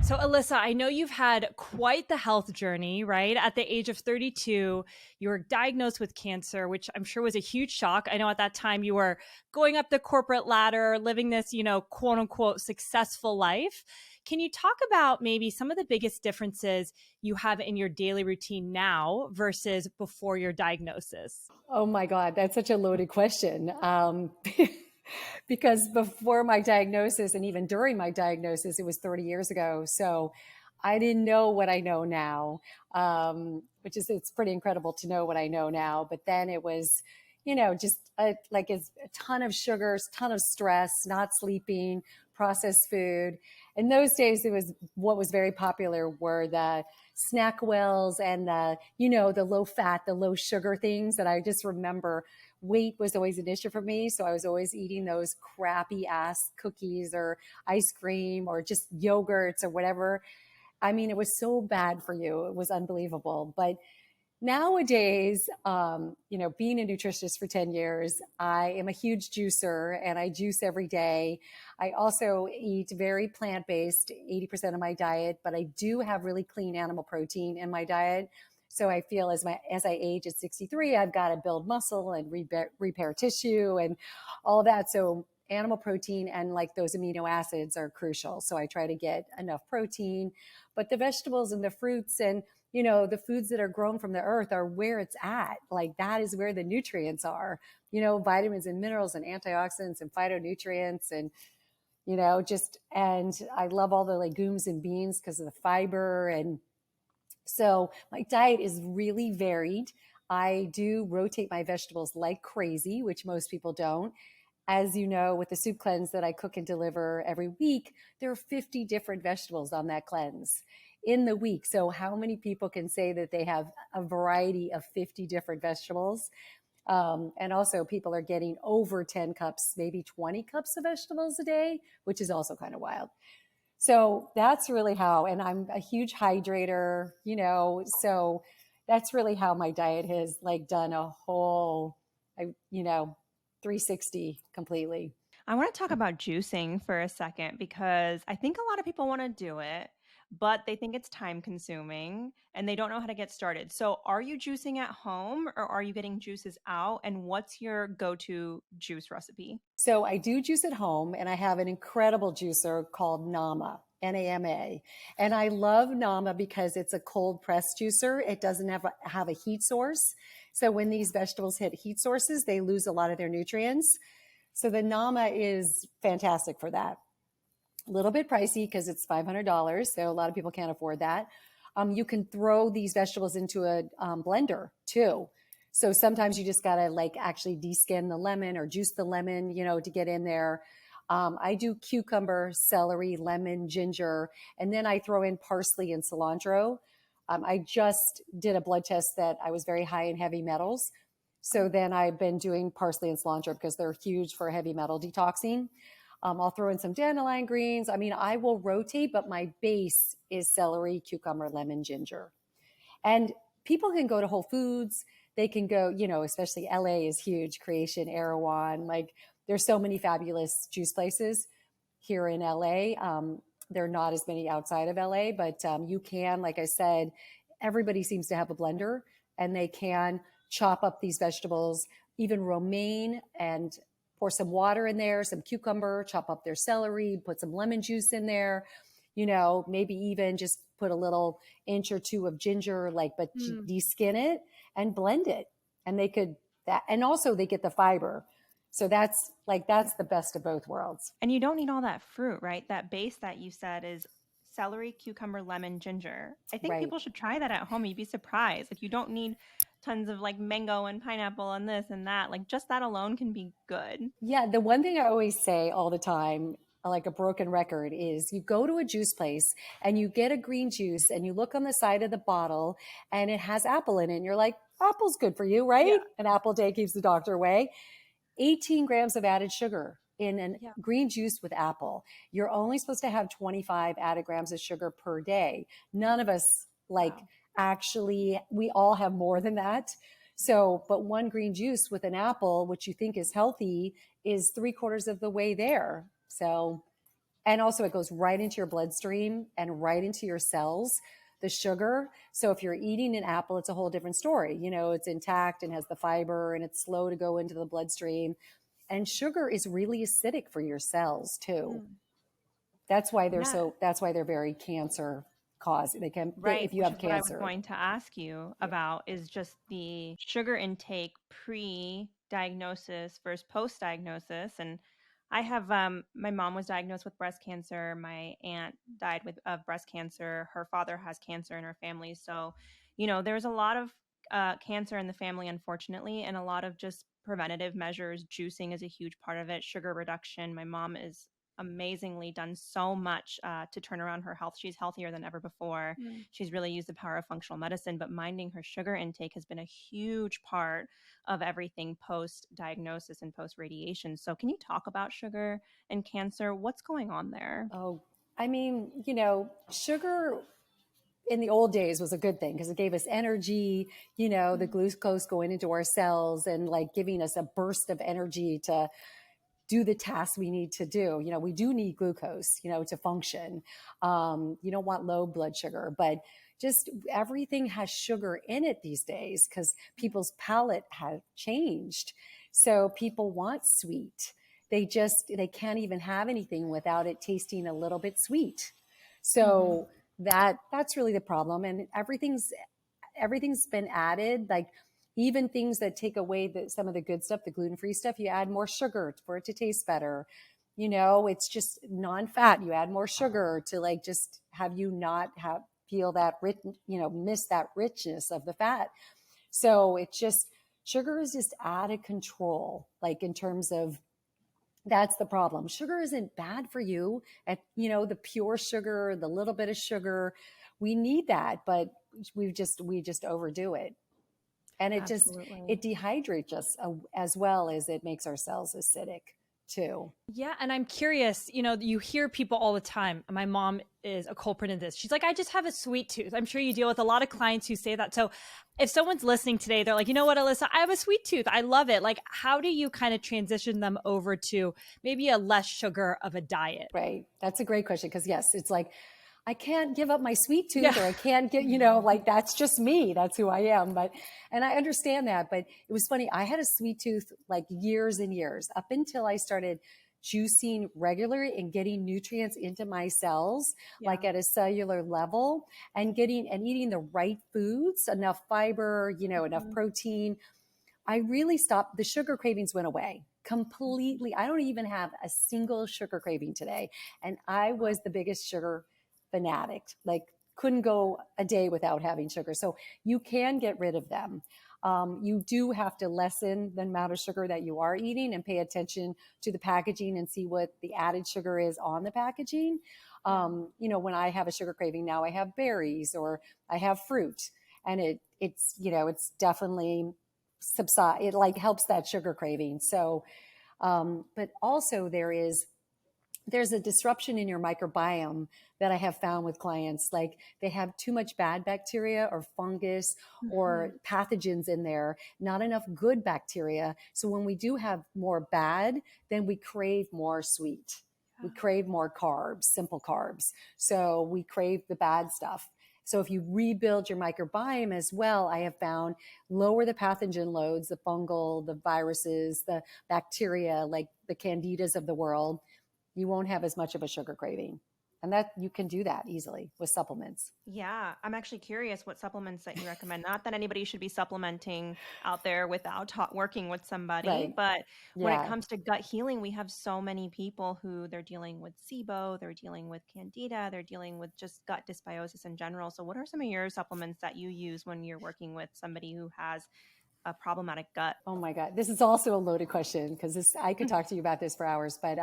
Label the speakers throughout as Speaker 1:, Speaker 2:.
Speaker 1: So, Alyssa, I know you've had quite the health journey, right? At the age of 32, you were diagnosed with cancer, which I'm sure was a huge shock. I know at that time you were going up the corporate ladder, living this, quote unquote, successful life. Can you talk about maybe some of the biggest differences you have in your daily routine now versus before your diagnosis?
Speaker 2: Oh my God, that's such a loaded question. Because before my diagnosis and even during my diagnosis, it was 30 years ago. So I didn't know what I know now, it's pretty incredible to know what I know now. But then it was, just it's a ton of sugars, ton of stress, not sleeping, processed food. In those days, it was what was very popular were the snack wells and the low fat, the low sugar things that I just remember. Weight was always an issue for me. So I was always eating those crappy ass cookies or ice cream or just yogurts or whatever. I mean, it was so bad for you. It was unbelievable. But nowadays, being a nutritionist for 10 years, I am a huge juicer and I juice every day. I also eat very plant-based, 80% of my diet, but I do have really clean animal protein in my diet. So I feel as I age at 63, I've got to build muscle and repair tissue and all of that. So animal protein and like those amino acids are crucial. So I try to get enough protein, but the vegetables and the fruits and the foods that are grown from the earth are where it's at. Like that is where the nutrients are, vitamins and minerals and antioxidants and phytonutrients and, and I love all the legumes and beans because of the fiber. And so my diet is really varied. I do rotate my vegetables like crazy, which most people don't. As you know, with the soup cleanse that I cook and deliver every week, there are 50 different vegetables on that cleanse in the week. So how many people can say that they have a variety of 50 different vegetables? And also people are getting over 10 cups, maybe 20 cups of vegetables a day, which is also kind of wild. So that's really how, and I'm a huge hydrator, so that's really how my diet has like done a whole, 360 completely.
Speaker 3: I want to talk about juicing for a second because I think a lot of people want to do it, but they think it's time consuming and they don't know how to get started. So, are you juicing at home or are you getting juices out? And what's your go to juice recipe?
Speaker 2: So I do juice at home and I have an incredible juicer called Nama. NAMA. And I love Nama because it's a cold press juicer. It doesn't have a heat source. So when these vegetables hit heat sources, they lose a lot of their nutrients. So the Nama is fantastic for that. A little bit pricey because it's $500. So a lot of people can't afford that. You can throw these vegetables into a blender too. So sometimes you just got to like actually deskin the lemon or juice the lemon, to get in there. I do cucumber, celery, lemon, ginger, and then I throw in parsley and cilantro. I just did a blood test that I was very high in heavy metals. So then I've been doing parsley and cilantro because they're huge for heavy metal detoxing. I'll throw in some dandelion greens. I mean, I will rotate, but my base is celery, cucumber, lemon, ginger. And people can go to Whole Foods. They can go, especially LA is huge, Creation, Erewhon. Like there's so many fabulous juice places here in LA. There are not as many outside of LA, but you can, like I said, everybody seems to have a blender and they can chop up these vegetables, even romaine, and pour some water in there, some cucumber, chop up their celery, put some lemon juice in there, maybe even just put a little inch or two of ginger, but deskin it and blend it. And they could that, and also they get the fiber. So that's the best of both worlds.
Speaker 3: And you don't need all that fruit, right? That base that you said is celery, cucumber, lemon, ginger. I think
Speaker 2: Right.
Speaker 3: people should try that at home. You'd be surprised. Like you don't need tons of like mango and pineapple and this and that. Like just that alone can be good.
Speaker 2: Yeah. The one thing I always say all the time, like a broken record, is you go to a juice place and you get a green juice and you look on the side of the bottle and it has apple in it. And you're like, apple's good for you, right?
Speaker 3: Yeah.
Speaker 2: An apple a day keeps the doctor away. 18 grams of added sugar in a
Speaker 3: Yeah.
Speaker 2: green juice with apple. You're only supposed to have 25 added grams of sugar per day. None of us
Speaker 3: Wow.
Speaker 2: actually, we all have more than that. So, but one green juice with an apple, which you think is healthy, is 3/4 of the way there. So And also it goes right into your bloodstream and right into your cells, the sugar. So if you're eating an apple, it's a whole different story. You know, it's intact and has the fiber and it's slow to go into the bloodstream. And sugar is really acidic for your cells too. That's why
Speaker 3: Yeah.
Speaker 2: that's why they're very cancer cause.
Speaker 3: Right,
Speaker 2: If you
Speaker 3: which
Speaker 2: have
Speaker 3: is what I was
Speaker 2: cancer.
Speaker 3: going to ask you about, is just the sugar intake pre-diagnosis versus post-diagnosis. And I have my mom was diagnosed with breast cancer. My aunt died of breast cancer. Her father has cancer in her family. So, there's a lot of cancer in the family, unfortunately, and a lot of just preventative measures. Juicing is a huge part of it. Sugar reduction. My mom is amazingly done so much to turn around her health. She's healthier than ever before. She's really used the power of functional medicine, but minding her sugar intake has been a huge part of everything post diagnosis and post radiation. So, can you talk about sugar and cancer? What's going on there?
Speaker 2: Oh, I mean, sugar in the old days was a good thing because it gave us energy, the glucose going into our cells and like giving us a burst of energy to do the tasks we need to do. We do need glucose, to function. You don't want low blood sugar, but just everything has sugar in it these days because people's palate have changed. So people want sweet. They can't even have anything without it tasting a little bit sweet. So that's really the problem. And everything's been added, like even things that take away some of the good stuff, the gluten-free stuff, you add more sugar for it to taste better. It's just non-fat. You add more sugar to like just have you not feel that rich, miss that richness of the fat. So it's just sugar is just out of control, like in terms of that's the problem. Sugar isn't bad for you. The pure sugar, the little bit of sugar, we need that, but we just overdo it. And
Speaker 3: Absolutely.
Speaker 2: it dehydrates us as well as it makes our cells acidic too.
Speaker 1: Yeah. And I'm curious, you hear people all the time. My mom is a culprit in this. She's like, I just have a sweet tooth. I'm sure you deal with a lot of clients who say that. So if someone's listening today, they're like, you know what, Alyssa, I have a sweet tooth. I love it. Like, how do you kind of transition them over to maybe a less sugar of a diet?
Speaker 2: Right. That's a great question. Because yes, it's like, I can't give up my sweet tooth
Speaker 1: Yeah.
Speaker 2: or I can't get, like that's just me. That's who I am. And I understand that, but it was funny. I had a sweet tooth like years and years up until I started juicing regularly and getting nutrients into my cells, like at a cellular level and eating the right foods, enough fiber, enough protein. I really stopped. The sugar cravings went away completely. I don't even have a single sugar craving today. And I was the biggest sugar fanatic, like couldn't go a day without having sugar. So you can get rid of them. You do have to lessen the amount of sugar that you are eating and pay attention to the packaging and see what the added sugar is on the packaging. When I have a sugar craving now, I have berries or I have fruit, and it's definitely subside. It like helps that sugar craving. So, but also there's a disruption in your microbiome that I have found with clients. Like they have too much bad bacteria or fungus or pathogens in there, not enough good bacteria. So when we do have more bad, then we crave more sweet. We crave more carbs, simple carbs. So we crave the bad stuff. So if you rebuild your microbiome as well, I have found lower the pathogen loads, the fungal, the viruses, the bacteria, like the candidas of the world, you won't have as much of a sugar craving. And that you can do that easily with supplements.
Speaker 3: Yeah, I'm actually curious what supplements that you recommend. Not that anybody should be supplementing out there without working with somebody,
Speaker 2: Right.
Speaker 3: but when it
Speaker 2: Yeah.
Speaker 3: comes to gut healing, we have so many people who they're dealing with SIBO, they're dealing with candida, they're dealing with just gut dysbiosis in general. So what are some of your supplements that you use when you're working with somebody who has a problematic gut?
Speaker 2: Oh my God. This is also a loaded question because I could talk to you about this for hours, but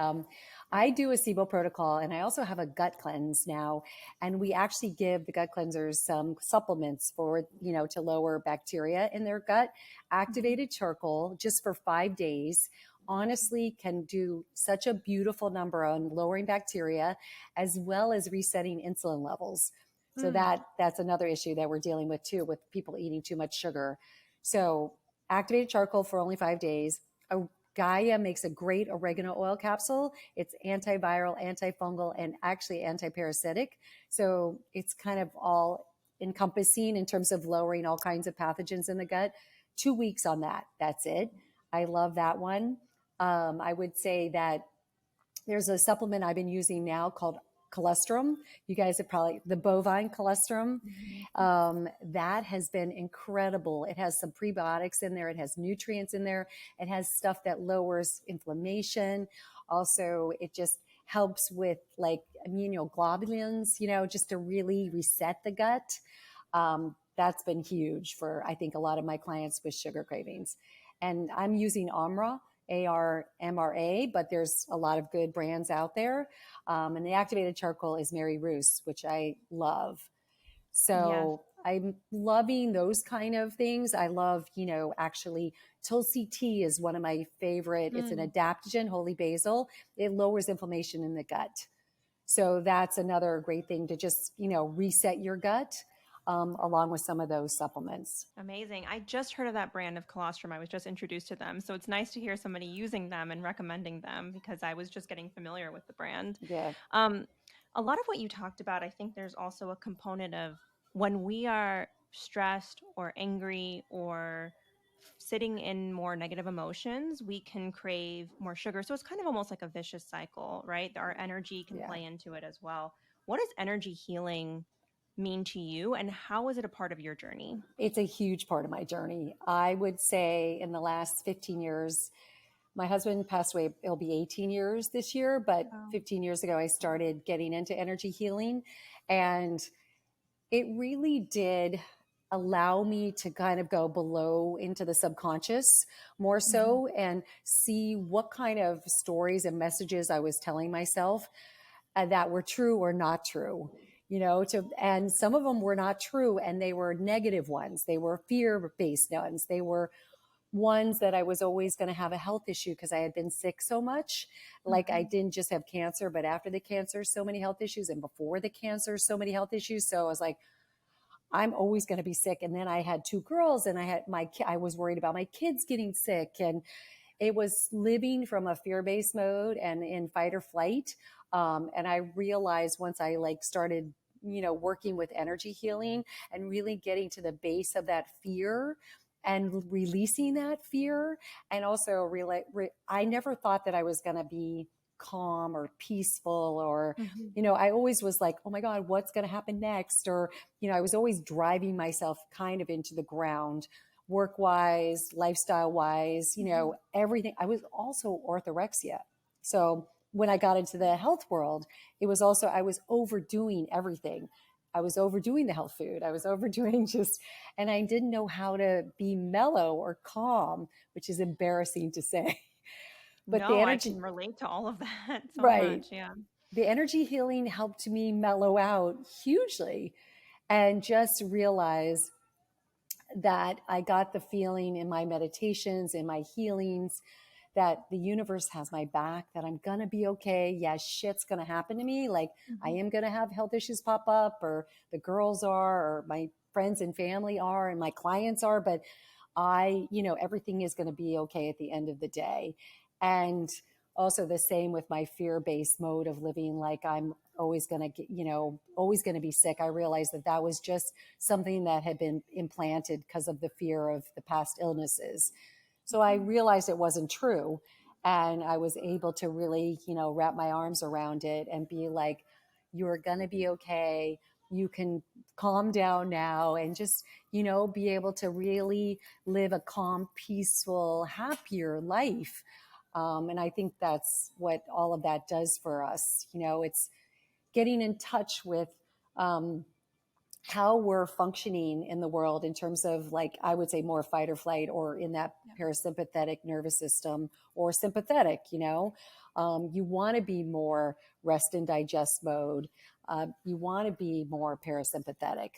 Speaker 2: I do a SIBO protocol and I also have a gut cleanse now. And we actually give the gut cleansers some supplements for, to lower bacteria in their gut. Activated charcoal just for 5 days honestly can do such a beautiful number on lowering bacteria as well as resetting insulin levels. So that's another issue that we're dealing with too, with people eating too much sugar. So activated charcoal for only 5 days, a Gaia makes a great oregano oil capsule. It's antiviral, antifungal, and actually antiparasitic. So it's kind of all encompassing in terms of lowering all kinds of pathogens in the gut. 2 weeks on that. That's it. I love that one. I would say that there's a supplement I've been using now called colostrum. You guys have probably, the bovine colostrum. That has been incredible. It has some prebiotics in there. It has nutrients in there. It has stuff that lowers inflammation. Also, it just helps with like immunoglobulins, just to really reset the gut. That's been huge for, I think, a lot of my clients with sugar cravings. And I'm using Amra, ARMRA, but there's a lot of good brands out there. And the activated charcoal is Mary Roos, which I love. So I'm loving those kind of things. I love, actually Tulsi tea is one of my favorite. It's an adaptogen, holy basil. It lowers inflammation in the gut. So that's another great thing to just, reset your gut. Along with some of those supplements.
Speaker 3: Amazing. I just heard of that brand of colostrum. I was just introduced to them. So it's nice to hear somebody using them and recommending them because I was just getting familiar with the brand.
Speaker 2: Yeah.
Speaker 3: A lot of what you talked about, I think there's also a component of when we are stressed or angry or sitting in more negative emotions, we can crave more sugar. So it's kind of almost like a vicious cycle, right? Our energy can play into it as well. What does energy healing mean to you, and how is it a part of your journey?
Speaker 2: It's a huge part of my journey. I would say in the last 15 years, my husband passed away. It'll be 18 years this year, but 15 years ago, I started getting into energy healing, and it really did allow me to kind of go below into the subconscious more so and see what kind of stories and messages I was telling myself that were true or not true. And some of them were not true, and they were negative ones. They were fear-based ones. They were ones that I was always going to have a health issue because I had been sick so much. Like I didn't just have cancer, but after the cancer, so many health issues, and before the cancer, so many health issues. So I was like, I'm always going to be sick. And then I had 2 girls, and I was worried about my kids getting sick, and it was living from a fear-based mode and in fight or flight. And I realized once I started working with energy healing and really getting to the base of that fear and releasing that fear. And also I never thought that I was going to be calm or peaceful or, I always was like, oh my God, what's going to happen next? Or, I was always driving myself kind of into the ground, work wise, lifestyle wise, everything. I was also orthorexia. So when I got into the health world, it was also, I was overdoing everything. I was overdoing the health food. I was overdoing and I didn't know how to be mellow or calm, which is embarrassing to say. But the energy,
Speaker 3: I can relate to all of that so much. Yeah.
Speaker 2: The energy healing helped me mellow out hugely and just realize that I got the feeling in my meditations, in my healings, that the universe has my back, that I'm going to be okay. Yeah, shit's going to happen to me. Like I am going to have health issues pop up, or the girls are, or my friends and family are, and my clients are, but everything is going to be okay at the end of the day. And also the same with my fear-based mode of living, like I'm always going to get, always going to be sick. I realized that was just something that had been implanted because of the fear of the past illnesses. So I realized it wasn't true. And I was able to really, wrap my arms around it and be like, you're going to be okay. You can calm down now and just, be able to really live a calm, peaceful, happier life. And I think that's what all of that does for us. It's getting in touch with how we're functioning in the world in terms of, like, I would say more fight or flight, or in that parasympathetic nervous system, or sympathetic. You want to be more rest and digest mode. You want to be more parasympathetic,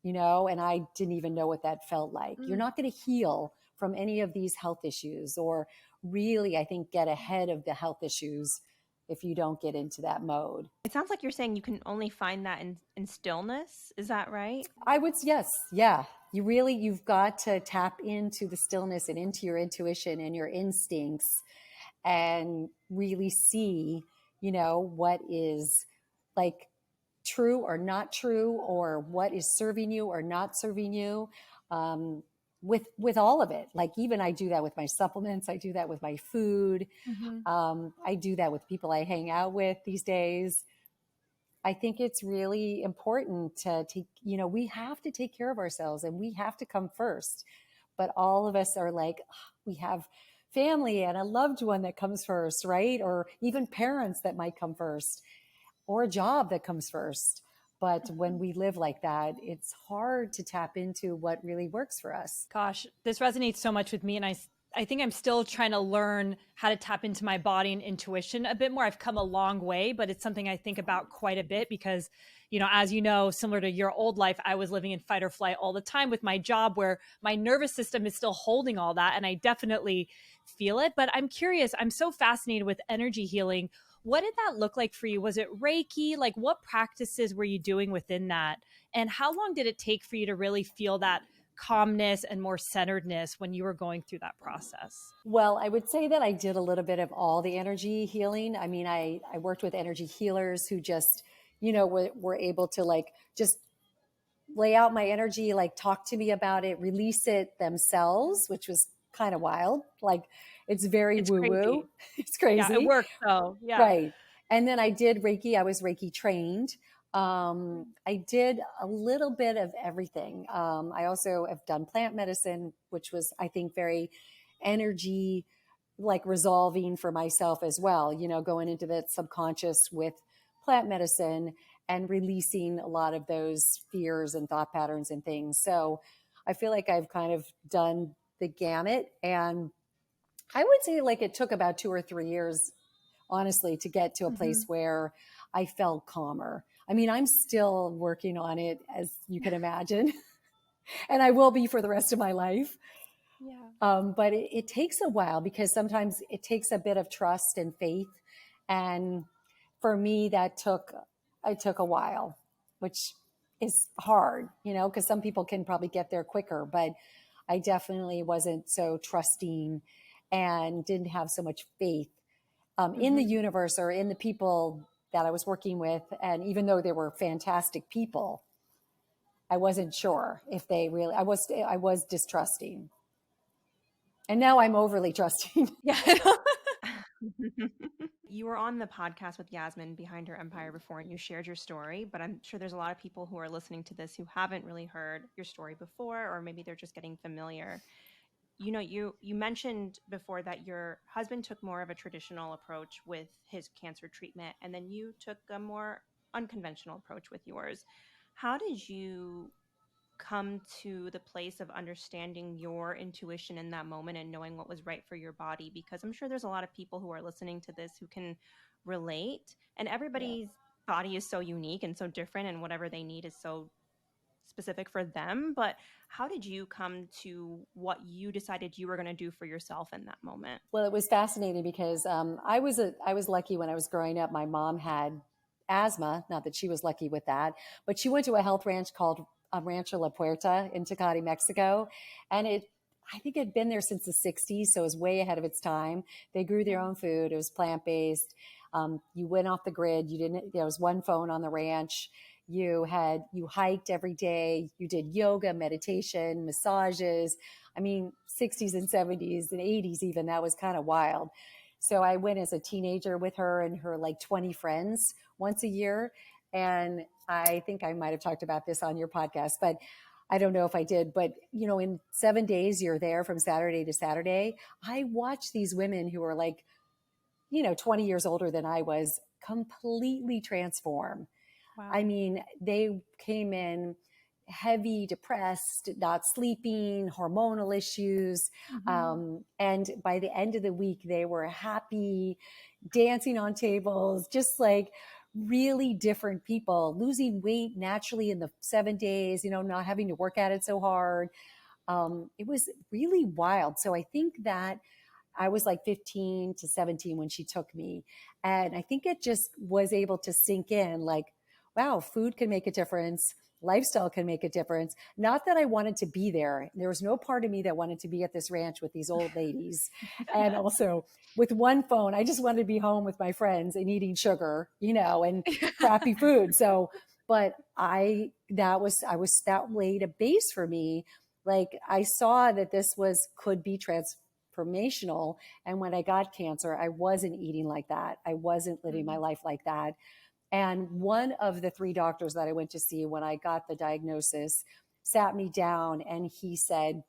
Speaker 2: and I didn't even know what that felt like. You're not going to heal from any of these health issues, or really, I think, get ahead of the health issues if you don't get into that mode.
Speaker 3: It sounds like you're saying you can only find that in stillness. Is that right?
Speaker 2: Yes. Yeah. You've got to tap into the stillness and into your intuition and your instincts and really see, what is like true or not true, or what is serving you or not serving you. With all of it, like even I do that with my supplements, I do that with my food. I do that with people I hang out with these days. I think it's really important to take, we have to take care of ourselves and we have to come first. But all of us are like, we have family and a loved one that comes first, right? Or even parents that might come first, or a job that comes first. But when we live like that, it's hard to tap into what really works for us.
Speaker 1: Gosh, this resonates so much with me. And I think I'm still trying to learn how to tap into my body and intuition a bit more. I've come a long way, but it's something I think about quite a bit because, as you know, similar to your old life, I was living in fight or flight all the time with my job where my nervous system is still holding all that. And I definitely feel it. But I'm curious, I'm so fascinated with energy healing. What did that look like for you? Was it Reiki? Like what practices were you doing within that? And how long did it take for you to really feel that calmness and more centeredness when you were going through that process?
Speaker 2: Well, I would say that I did a little bit of all the energy healing. I mean, I worked with energy healers who just, were able to like just lay out my energy, like talk to me about it, release it themselves, which was kind of wild. Like it's very woo-woo. It's crazy.
Speaker 1: Yeah, it worked though. Yeah.
Speaker 2: Right. And then I did Reiki. I was Reiki trained. I did a little bit of everything. I also have done plant medicine, which was, I think, very energy like resolving for myself as well, going into that subconscious with plant medicine and releasing a lot of those fears and thought patterns and things. So I feel like I've kind of done the gamut. And I would say like it took about 2 or 3 years, honestly, to get to a place where I felt calmer. I mean, I'm still working on it, as you can imagine, and I will be for the rest of my life.
Speaker 1: Yeah.
Speaker 2: But it takes a while because sometimes it takes a bit of trust and faith. And for me, it took a while, which is hard, because some people can probably get there quicker, but I definitely wasn't so trusting and didn't have so much faith in the universe or in the people that I was working with. And even though they were fantastic people, I wasn't sure if they really, I was distrusting. And now I'm overly trusting.
Speaker 1: Yeah.
Speaker 3: You were on the podcast with Yasmin Behind Her Empire before, and you shared your story, but I'm sure there's a lot of people who are listening to this who haven't really heard your story before, or maybe they're just getting familiar. You mentioned before that your husband took more of a traditional approach with his cancer treatment, and then you took a more unconventional approach with yours. How did you come to the place of understanding your intuition in that moment and knowing what was right for your body? Because I'm sure there's a lot of people who are listening to this who can relate, and everybody's body is so unique and so different, and whatever they need is so specific for them. But how did you come to what you decided you were going to do for yourself in that moment?
Speaker 2: Well, it was fascinating because I was lucky when I was growing up. My mom had asthma, not that she was lucky with that, but she went to a health ranch called Rancho La Puerta in Tecate, Mexico. And I think it had been there since the 60s, so it was way ahead of its time. They grew their own food. It was plant-based. You went off the grid. There was one phone on the ranch. You hiked every day. You did yoga, meditation, massages. I mean, 60s and 70s and 80s even, that was kind of wild. So I went as a teenager with her and her like 20 friends once a year. And I think I might have talked about this on your podcast, but I don't know if I did. But, in 7 days, you're there from Saturday to Saturday. I watched these women who were like, 20 years older than I was completely transform.
Speaker 1: Wow.
Speaker 2: I mean, they came in heavy, depressed, not sleeping, hormonal issues. And by the end of the week, they were happy, dancing on tables, just like really different people, losing weight naturally in the 7 days, not having to work at it so hard. It was really wild. So I think that I was like 15 to 17 when she took me. And I think it just was able to sink in like, wow, food can make a difference. Lifestyle can make a difference. Not that I wanted to be there. There was no part of me that wanted to be at this ranch with these old ladies. And also with one phone, I just wanted to be home with my friends and eating sugar, and crappy food. So, but that laid a base for me. Like I saw that could be transformational. And when I got cancer, I wasn't eating like that. I wasn't living my life like that. And one of the 3 doctors that I went to see when I got the diagnosis sat me down and he said,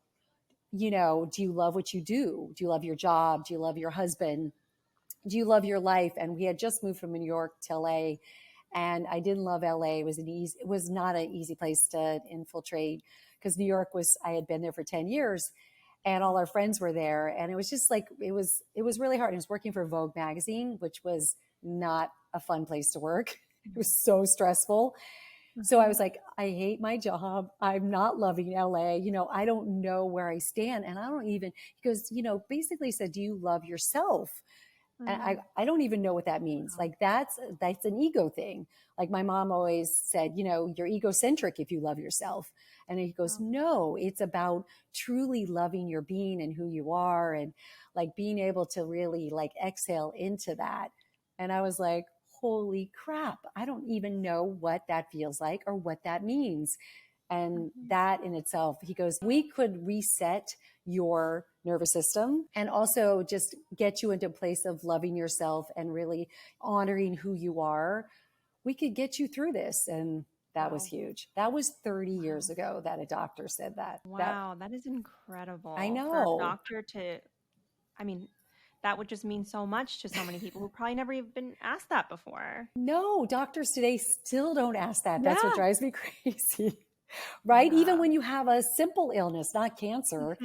Speaker 2: do you love what you do? Do you love your job? Do you love your husband? Do you love your life? And we had just moved from New York to LA, and I didn't love LA. It was not an easy place to infiltrate because New York I had been there for 10 years and all our friends were there. And it was just like, it was really hard. I was working for Vogue magazine, which was not a fun place to work. It was so stressful. So I was like, I hate my job. I'm not loving LA. I don't know where I stand. And he goes, basically said, do you love yourself? And I don't even know what that means. Like that's an ego thing. Like my mom always said, you're egocentric if you love yourself. And he goes, no, it's about truly loving your being and who you are, and like being able to really like exhale into that. And I was like, holy crap, I don't even know what that feels like or what that means. And that in itself, he goes, we could reset your nervous system and also just get you into a place of loving yourself and really honoring who you are. We could get you through this. And that was huge. That was 30 years ago that a doctor said that.
Speaker 3: Wow, that is incredible.
Speaker 2: I know.
Speaker 3: For a doctor that would just mean so much to so many people who probably never even been asked that before.
Speaker 2: No, doctors today still don't ask that. That's what drives me crazy. Right? Yeah. Even when you have a simple illness, not cancer.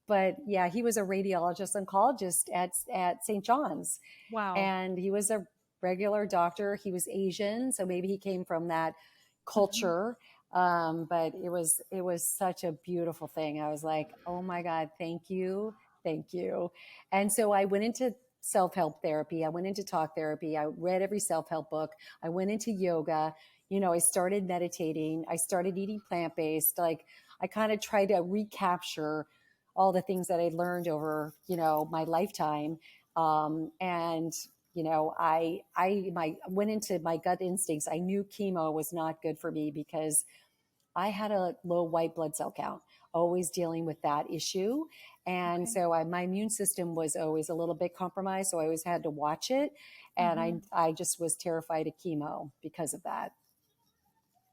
Speaker 2: But yeah, he was a radiologist oncologist at St. John's.
Speaker 1: Wow.
Speaker 2: And he was a regular doctor. He was Asian, so maybe he came from that culture. But it was such a beautiful thing. I was like, oh my God, thank you. Thank you. And so I went into self-help therapy. I went into talk therapy. I read every self-help book. I went into yoga. I started meditating. I started eating plant-based. Like I kind of tried to recapture all the things that I learned over, my lifetime. And I went into my gut instincts. I knew chemo was not good for me because I had a low white blood cell count, always dealing with that issue. And so my immune system was always a little bit compromised. So I always had to watch it. And I just was terrified of chemo because of that.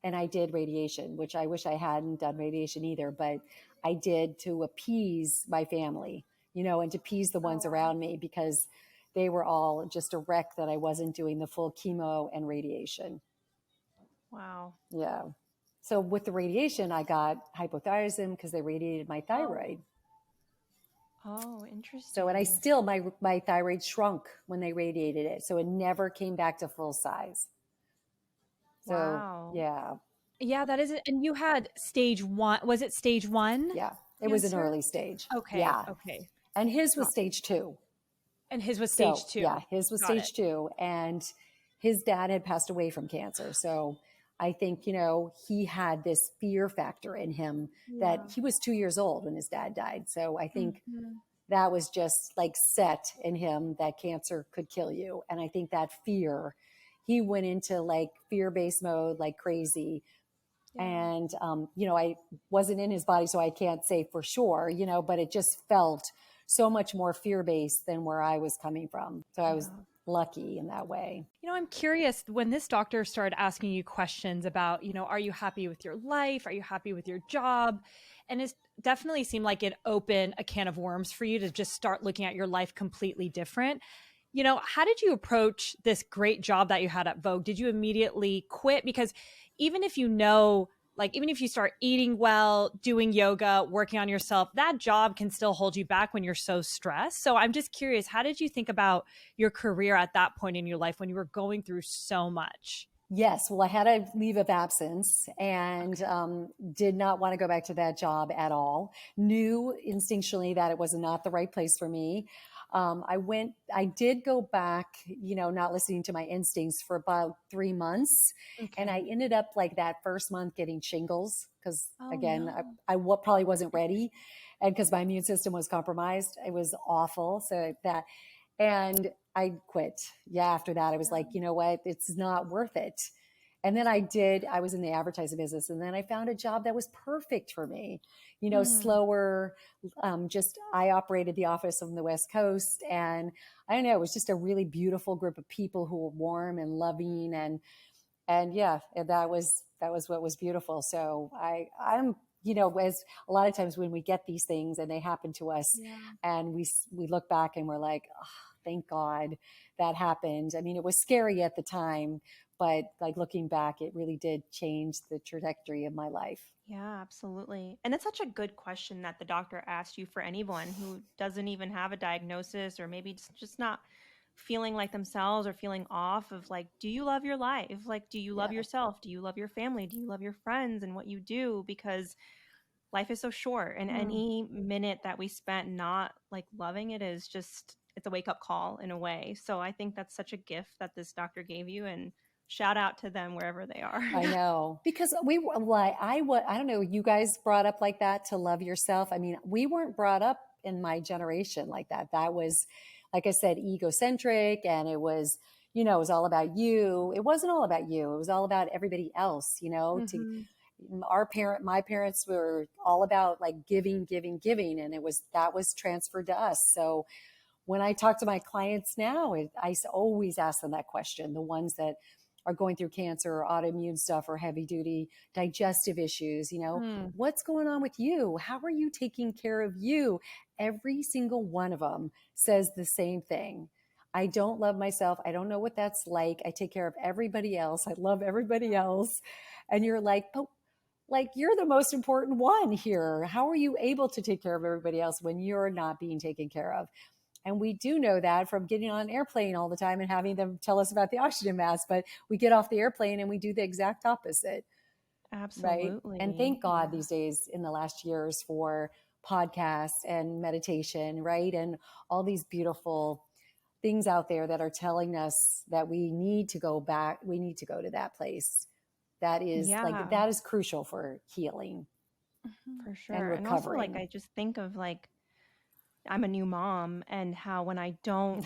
Speaker 2: And I did radiation, which I wish I hadn't done radiation either, but I did to appease my family, and to appease the ones around me because they were all just a wreck that I wasn't doing the full chemo and radiation.
Speaker 3: Wow.
Speaker 2: Yeah. So with the radiation, I got hypothyroidism because they radiated my thyroid.
Speaker 3: Oh, interesting.
Speaker 2: So, and I still, my thyroid shrunk when they radiated it. So it never came back to full size. So,
Speaker 3: wow.
Speaker 2: Yeah.
Speaker 1: Yeah, that is it. And you had stage 1. Was it stage 1?
Speaker 2: Yeah. It was an early stage.
Speaker 1: Okay.
Speaker 2: Yeah.
Speaker 1: Okay.
Speaker 2: And his was stage 2.
Speaker 1: And his was stage 2.
Speaker 2: Yeah. His was stage 2. And his dad had passed away from cancer. So I think, he had this fear factor in him that he was 2 years old when his dad died. So I think that was just like set in him that cancer could kill you. And I think that fear, he went into like fear-based mode, like crazy. And, I wasn't in his body, so I can't say for sure, but it just felt so much more fear-based than where I was coming from. So I was lucky in that way.
Speaker 1: I'm curious, when this doctor started asking you questions about, are you happy with your life? Are you happy with your job? And it definitely seemed like it opened a can of worms for you to just start looking at your life completely different. How did you approach this great job that you had at Vogue? Did you immediately quit? Because even if even if you start eating well, doing yoga, working on yourself, that job can still hold you back when you're so stressed. So I'm just curious, how did you think about your career at that point in your life when you were going through so much?
Speaker 2: Yes. Well, I had a leave of absence and did not want to go back to that job at all. Knew instinctually that it was not the right place for me. I did go back, not listening to my instincts for about 3 months. And I
Speaker 1: Okay.
Speaker 2: ended up like that first month getting shingles because
Speaker 1: Oh
Speaker 2: again,
Speaker 1: no.
Speaker 2: probably wasn't ready. And because my immune system was compromised, it was awful. And I quit. Yeah. After that, I was like, you know what? It's not worth it. And then I was in the advertising business, and then I found a job that was perfect for me,
Speaker 3: Mm.
Speaker 2: slower. I operated the office on the West Coast, and I don't know, it was just a really beautiful group of people who were warm and loving. And yeah, and that was what was beautiful. So I'm, as a lot of times when we get these things and they happen to us
Speaker 1: Yeah.
Speaker 2: and we look back and we're like, oh, thank God that happened. I mean, it was scary at the time, but like looking back, it really did change the trajectory of my life.
Speaker 3: Yeah, absolutely. And it's such a good question that the doctor asked you for anyone who doesn't even have a diagnosis or maybe just not feeling like themselves or feeling off of like, do you love your life? Like, do you love
Speaker 2: Yeah.
Speaker 3: yourself? Do you love your family? Do you love your friends and what you do? Because life is so short and
Speaker 1: Mm.
Speaker 3: any minute that we spent not like loving it is just it's a wake up call in a way. So I think that's such a gift that this doctor gave you and shout out to them wherever they are.
Speaker 2: I know because we were like, I don't know, you guys brought up like that to love yourself. I mean, we weren't brought up in my generation like that. That was, like I said, egocentric, and it was all about you. It wasn't all about you. It was all about everybody else,
Speaker 1: Mm-hmm.
Speaker 2: my parents were all about like giving, giving, giving. And that was transferred to us. So when I talk to my clients now, always ask them that question. The ones that are going through cancer or autoimmune stuff or heavy duty digestive issues,
Speaker 3: Mm.
Speaker 2: what's going on with you? How are you taking care of you? Every single one of them says the same thing. I don't love myself. I don't know what that's like. I take care of everybody else. I love everybody else. And you're like, but like you're the most important one here. How are you able to take care of everybody else when you're not being taken care of? And we do know that from getting on an airplane all the time and having them tell us about the oxygen mask, but we get off the airplane and we do the exact opposite, right? And
Speaker 3: Absolutely.
Speaker 2: thank God
Speaker 3: Yeah.
Speaker 2: these days in the last years for podcasts and meditation, right? And all these beautiful things out there that are telling us that we need to go back, we need to go to that place.
Speaker 3: Yeah,
Speaker 2: That is crucial for healing
Speaker 1: Mm-hmm.
Speaker 3: for
Speaker 2: and
Speaker 3: sure. And also like
Speaker 2: recovering.
Speaker 3: I just think of like I'm a new mom and how when I don't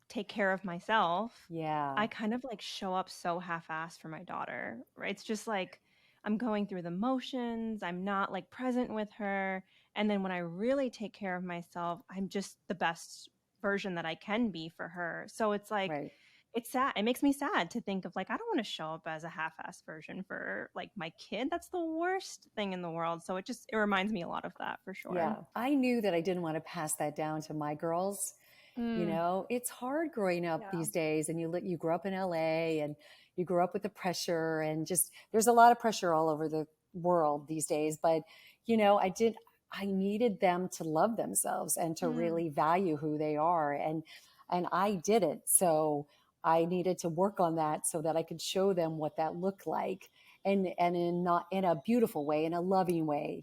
Speaker 3: take care of myself,
Speaker 2: Yeah,
Speaker 3: I kind of like show up so half-assed for my daughter, right? It's just like I'm going through the motions, I'm not like present with her. And then when I really take care of myself, I'm just the best version that I can be for her. So it's like,
Speaker 2: right.
Speaker 3: it's sad. It makes me sad to think of like, I don't want to show up as a half-assed version for like my kid. That's the worst thing in the world. So it reminds me a lot of that for sure.
Speaker 2: Yeah. I knew that I didn't want to pass that down to my girls.
Speaker 3: Mm,
Speaker 2: It's hard growing up
Speaker 3: yeah.
Speaker 2: these days, and you grew up in LA, and you grew up with the pressure, and just there's a lot of pressure all over the world these days. But I needed them to love themselves and to
Speaker 3: Mm,
Speaker 2: really value who they are, and I didn't. So I needed to work on that so that I could show them what that looked like, and in not in a beautiful way, in a loving way,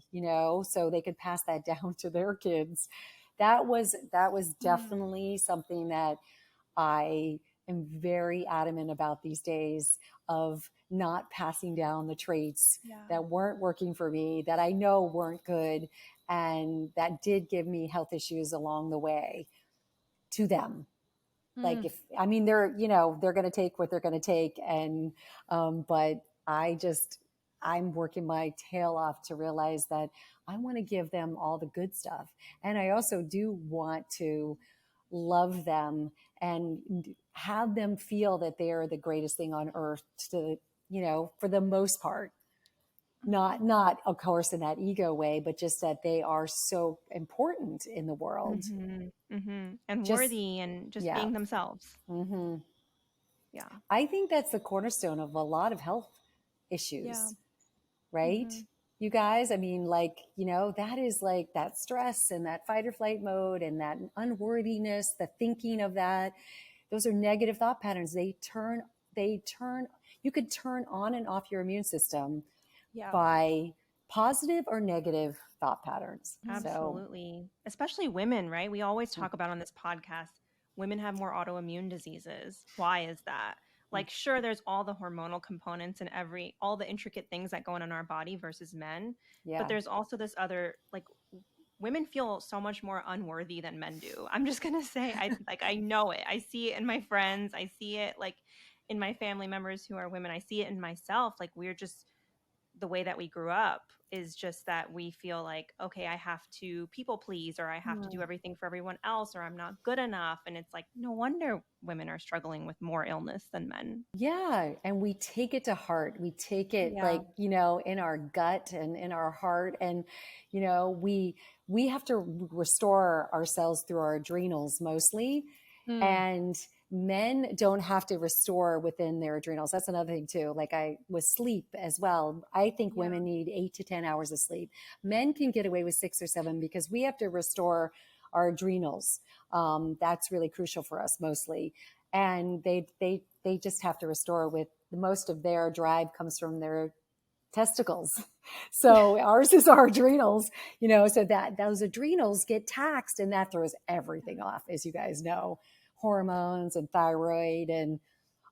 Speaker 2: so they could pass that down to their kids. That was
Speaker 1: Mm.
Speaker 2: definitely something that I am very adamant about these days, of not passing down the traits
Speaker 1: Yeah.
Speaker 2: that weren't working for me, that I know weren't good, and that did give me health issues along the way, to them. Like,
Speaker 3: mm,
Speaker 2: if I mean, they're going to take what they're going to take, and but I just I'm working my tail off to realize that I want to give them all the good stuff, and I also do want to love them and have them feel that they are the greatest thing on earth, to for the most part. Not of course in that ego way, but just that they are so important in the world.
Speaker 3: mhm, mhm, and
Speaker 2: Just
Speaker 3: worthy and just
Speaker 2: yeah.
Speaker 3: being themselves.
Speaker 2: Hmm.
Speaker 3: Yeah.
Speaker 2: I think that's the cornerstone of a lot of health
Speaker 1: Yeah.
Speaker 2: issues, right?
Speaker 1: Mm-hmm.
Speaker 2: You guys, I mean, like, that is like that stress and that fight or flight mode and that unworthiness, the thinking of that. Those are negative thought patterns. You could turn on and off your immune system
Speaker 1: Yeah.
Speaker 2: by positive or negative thought patterns.
Speaker 3: Absolutely. Especially women, right? We always talk about on this podcast, women have more autoimmune diseases. Why is that? Like, sure, there's all the hormonal components and all the intricate things that go on in our body versus men.
Speaker 2: Yeah.
Speaker 3: But there's also this other, like, women feel so much more unworthy than men do. I'm just going to say, I know it. I see it in my friends. I see it like in my family members who are women. I see it in myself. Like, we're just, the way that we grew up is just that we feel like, okay, I have to people please, or I have to do everything for everyone else, or I'm not good enough. And it's like, no wonder women are struggling with more illness than men.
Speaker 2: Yeah. And we take it to heart. We take it like, in our gut and in our heart. And, we have to restore ourselves through our adrenals mostly. And men don't have to restore within their adrenals. That's another thing too. Like with sleep as well. I think women need 8 to 10 hours of sleep. Men can get away with 6 or 7 because we have to restore our adrenals. That's really crucial for us mostly. And they just have to restore with most of their drive comes from their testicles. So ours is our adrenals, so that those adrenals get taxed and that throws everything off, as you guys know, hormones and thyroid and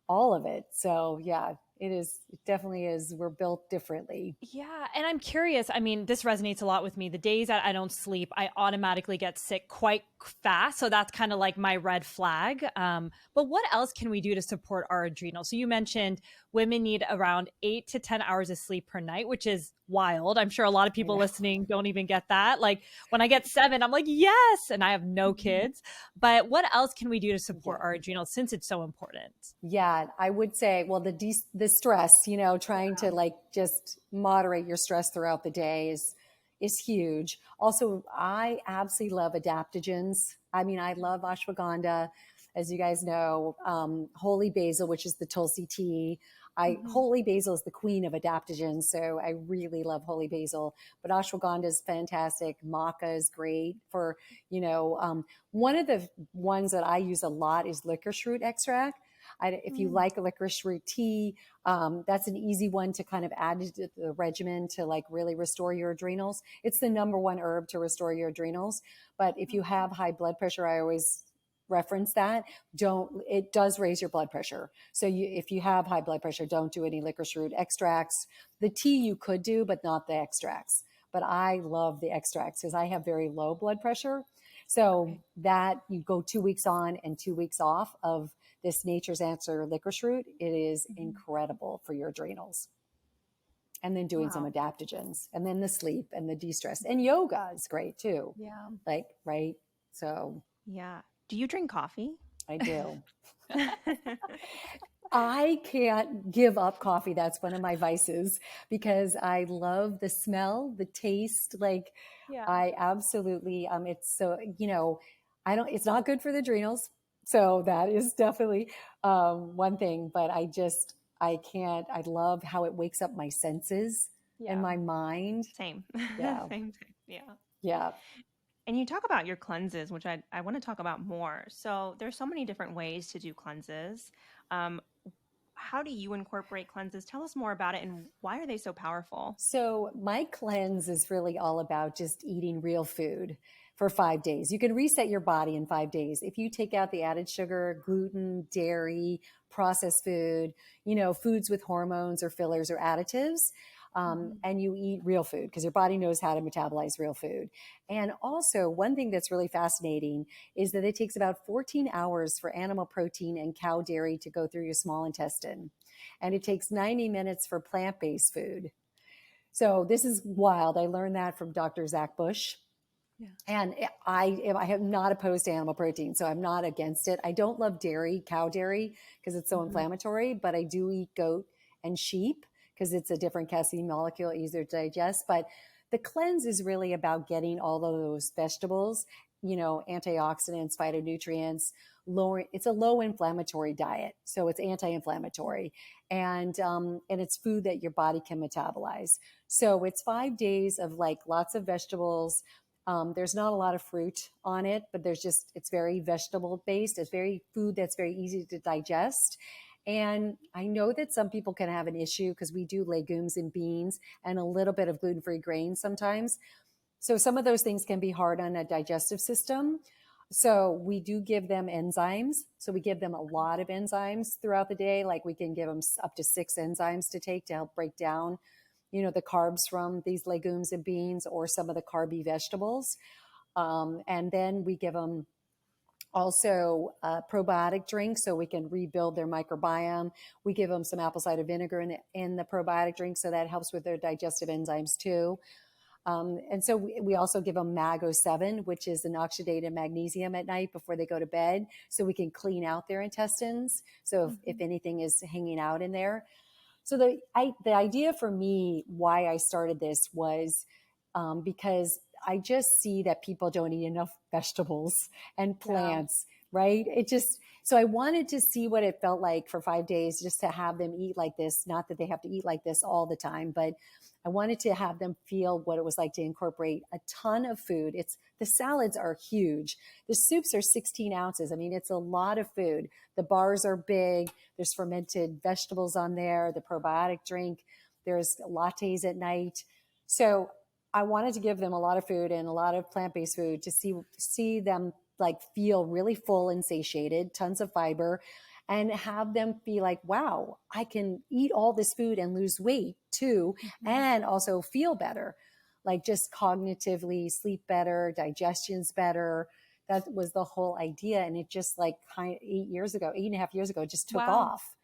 Speaker 2: all of it. So yeah, it definitely is. We're built differently.
Speaker 1: Yeah. And I'm curious. I mean, this resonates a lot with me. The days that I don't sleep, I automatically get sick quite fast. So that's kind of like my red flag. But what else can we do to support our adrenals? So you mentioned women need around 8 to 10 hours of sleep per night, which is wild. I'm sure a lot of people listening don't even get that. Like when I get 7, I'm like, yes. And I have no kids. But what else can we do to support our adrenals since it's so important?
Speaker 2: Yeah, I would say, well, the stress, trying to like just moderate your stress throughout the day is huge. Also, I absolutely love adaptogens. I mean, I love ashwagandha, as you guys know, holy basil, which is the Tulsi tea. Holy basil is the queen of adaptogens, so I really love holy basil. But ashwagandha is fantastic. Maca is great for, one of the ones that I use a lot is licorice root extract. If you like a licorice root tea, that's an easy one to kind of add to the regimen to like really restore your adrenals. It's the number one herb to restore your adrenals. But if you have high blood pressure, I always reference that. It does raise your blood pressure. So if you have high blood pressure, don't do any licorice root extracts. The tea you could do, but not the extracts. But I love the extracts because I have very low blood pressure. So that you go 2 weeks on and 2 weeks off of this Nature's Answer licorice root, it is incredible for your adrenals. And then doing some adaptogens and then the sleep and the de-stress and yoga is great too.
Speaker 1: Yeah.
Speaker 2: Like, right. So
Speaker 3: yeah. Do you drink coffee?
Speaker 2: I do. I can't give up coffee. That's one of my vices because I love the smell, the taste. Like I absolutely, it's so, it's not good for the adrenals. So that is definitely one thing, but I love how it wakes up my senses and my mind.
Speaker 3: Same.
Speaker 2: Yeah.
Speaker 3: Same. Yeah.
Speaker 2: Yeah.
Speaker 3: And you talk about your cleanses, which I want to talk about more. So there's so many different ways to do cleanses. How do you incorporate cleanses? Tell us more about it and why are they so powerful?
Speaker 2: So my cleanse is really all about just eating real food for 5 days. You can reset your body in 5 days. If you take out the added sugar, gluten, dairy, processed food, foods with hormones or fillers or additives, and you eat real food because your body knows how to metabolize real food. And also one thing that's really fascinating is that it takes about 14 hours for animal protein and cow dairy to go through your small intestine. And it takes 90 minutes for plant-based food. So this is wild. I learned that from Dr. Zach Bush. Yeah. And I am not opposed to animal protein, so I'm not against it. I don't love dairy, cow dairy, because it's so inflammatory, but I do eat goat and sheep because it's a different casein molecule, easier to digest. But the cleanse is really about getting all of those vegetables, antioxidants, phytonutrients, it's a low inflammatory diet. So it's anti-inflammatory and it's food that your body can metabolize. So it's 5 days of like lots of vegetables. There's not a lot of fruit on it, but it's very vegetable based. It's very food that's very easy to digest. And I know that some people can have an issue because we do legumes and beans and a little bit of gluten-free grains sometimes. So some of those things can be hard on a digestive system. So we do give them enzymes. So we give them a lot of enzymes throughout the day. Like we can give them up to 6 enzymes to take to help break down, the carbs from these legumes and beans or some of the carby vegetables. And then we give them also a probiotic drink so we can rebuild their microbiome. We give them some apple cider vinegar in the probiotic drink, so that helps with their digestive enzymes too. And so we also give them Mag-O7, which is an oxidated magnesium at night before they go to bed, so we can clean out their intestines. So if anything is hanging out in there. So the idea for me, why I started this was because I just see that people don't eat enough vegetables and plants, right? So I wanted to see what it felt like for 5 days, just to have them eat like this. Not that they have to eat like this all the time, but I wanted to have them feel what it was like to incorporate a ton of food. The salads are huge. The soups are 16 ounces. I mean, it's a lot of food. The bars are big. There's fermented vegetables on there, the probiotic drink. There's lattes at night. So I wanted to give them a lot of food and a lot of plant-based food to see them like feel really full and satiated, tons of fiber, and have them be like, wow, I can eat all this food and lose weight too, and also feel better, like just cognitively sleep better, digestion's better. That was the whole idea. And it just like 8.5 years ago, just took off.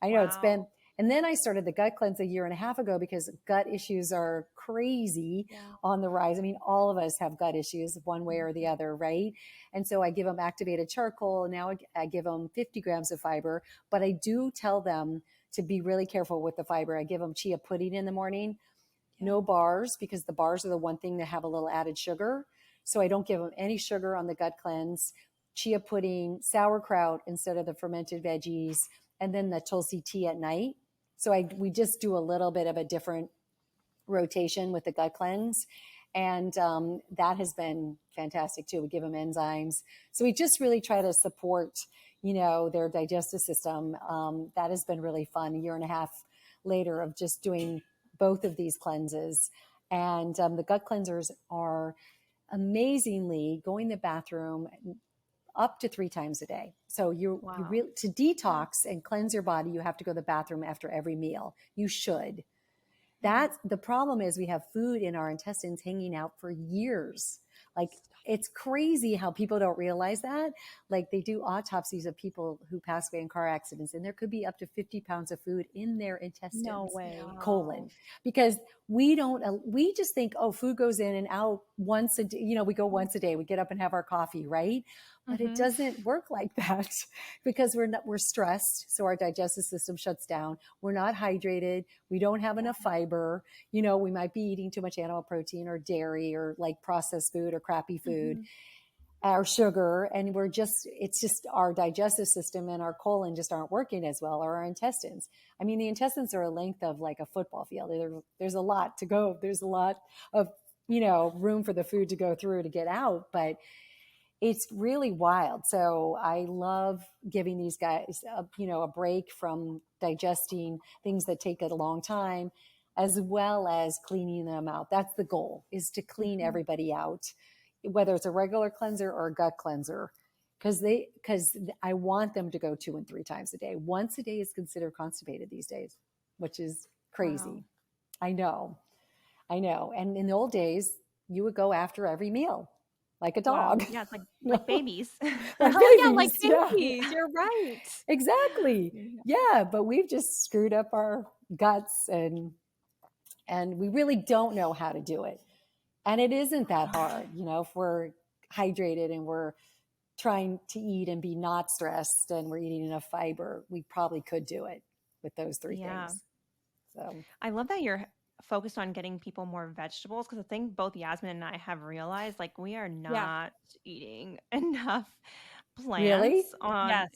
Speaker 2: I know it's been, and then I started the gut cleanse 1.5 years ago because gut issues are crazy on the rise. I mean, all of us have gut issues one way or the other, right? And so I give them activated charcoal. Now I give them 50 grams of fiber, but I do tell them to be really careful with the fiber. I give them chia pudding in the morning, no bars, because the bars are the one thing that have a little added sugar. So I don't give them any sugar on the gut cleanse. Chia pudding, sauerkraut instead of the fermented veggies, and then the tulsi tea at night. So we just do a little bit of a different rotation with the gut cleanse. And that has been fantastic too. We give them enzymes. So we just really try to support, their digestive system. That has been really fun. 1.5 years later of just doing both of these cleanses. And the gut cleansers are amazingly going to the bathroom up to 3 times a day. So you really, to detox and cleanse your body, you have to go to the bathroom after every meal. You should. That's the problem, is we have food in our intestines hanging out for years. Like, it's crazy how people don't realize that. Like, they do autopsies of people who pass away in car accidents, and there could be up to 50 pounds of food in their intestines.
Speaker 3: No way.
Speaker 2: Colon. Because we just think, oh, food goes in and out once a day. We go once a day, we get up and have our coffee, right? But it doesn't work like that because we're stressed. So our digestive system shuts down. We're not hydrated. We don't have enough fiber. We might be eating too much animal protein or dairy or like processed food or crappy food, our sugar. And it's just our digestive system and our colon just aren't working as well, or our intestines. I mean, the intestines are a length of like a football field. There's a lot to go. There's a lot of, room for the food to go through to get out, but it's really wild. So I love giving these guys, a break from digesting things that take a long time, as well as cleaning them out. That's the goal, is to clean everybody out, whether it's a regular cleanser or a gut cleanser, because I want them to go 2 and 3 times a day. Once a day is considered constipated these days, which is crazy. Wow. I know. And in the old days, you would go after every meal, like a dog.
Speaker 3: Wow. Yeah, it's like babies.
Speaker 2: Like babies.
Speaker 1: Yeah, like babies.
Speaker 2: Yeah.
Speaker 1: You're right.
Speaker 2: Exactly. Yeah, but we've just screwed up our guts, and we really don't know how to do it. And it isn't that hard, if we're hydrated and we're trying to eat and be not stressed and we're eating enough fiber, we probably could do it with those 3 things. So
Speaker 3: I love that you're focused on getting people more vegetables, because I think both Yasmin and I have realized, like, we are not eating enough plants.
Speaker 2: Really?
Speaker 1: Yes.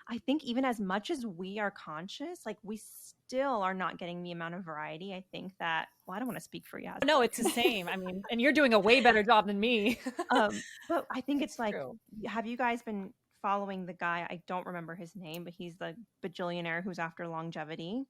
Speaker 3: I think even as much as we are conscious, like, we still are not getting the amount of variety. I think that, I don't want to speak for Yasmin.
Speaker 1: No, it's the same. I mean, and you're doing a way better job than me.
Speaker 3: But I think it's like,
Speaker 1: True.
Speaker 3: have you guys been following the guy. I don't remember his name, but he's the bajillionaire who's after longevity.